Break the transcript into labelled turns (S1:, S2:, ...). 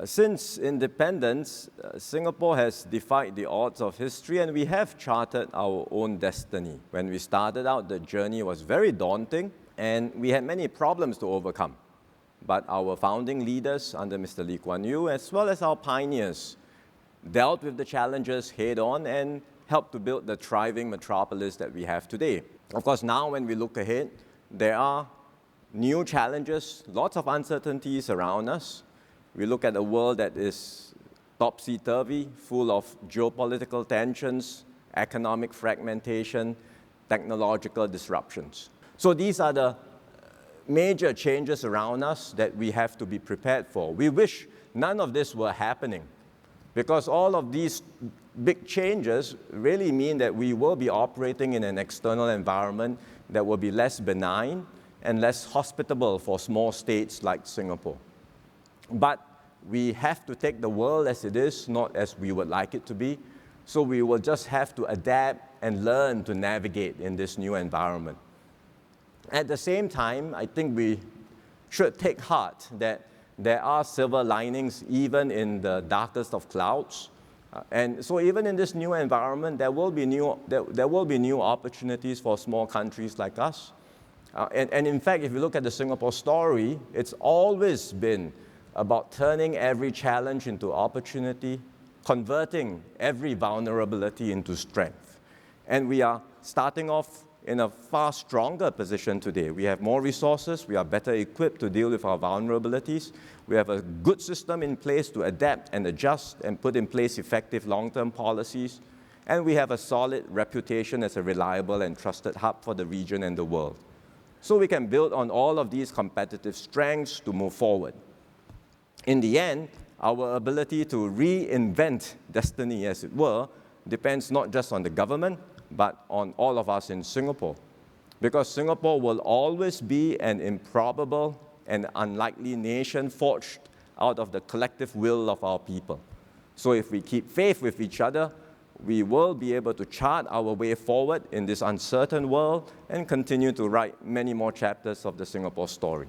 S1: Since independence, Singapore has defied the odds of history, and we have charted our own destiny. When we started out, the journey was very daunting and we had many problems to overcome. But our founding leaders under Mr. Kuan Yew, as well as our pioneers, dealt with the challenges head-on and helped to build the thriving metropolis that we have today. Of course, now when we look ahead, there are new challenges, lots of uncertainties around us. We look at a world that is topsy-turvy, full of geopolitical tensions, economic fragmentation, technological disruptions. So these are the major changes around us that we have to be prepared for. We wish none of this were happening, because all of these big changes really mean that we will be operating in an external environment that will be less benign and less hospitable for small states like Singapore. But we have to take the world as it is, not as we would like it to be. So we will just have to adapt and learn to navigate in this new environment. At the same time, I think we should take heart that there are silver linings even in the darkest of clouds. And so even in this new environment, there will be new opportunities for small countries like us. And in fact, if you look at the Singapore story, it's always been about turning every challenge into opportunity, converting every vulnerability into strength. And we are starting off in a far stronger position today. We have more resources, we are better equipped to deal with our vulnerabilities, we have a good system in place to adapt and adjust and put in place effective long-term policies, and we have a solid reputation as a reliable and trusted hub for the region and the world. So we can build on all of these competitive strengths to move forward. In the end, our ability to reinvent destiny, as it were, depends not just on the government, but on all of us in Singapore. Because Singapore will always be an improbable and unlikely nation forged out of the collective will of our people. So if we keep faith with each other, we will be able to chart our way forward in this uncertain world and continue to write many more chapters of the Singapore story.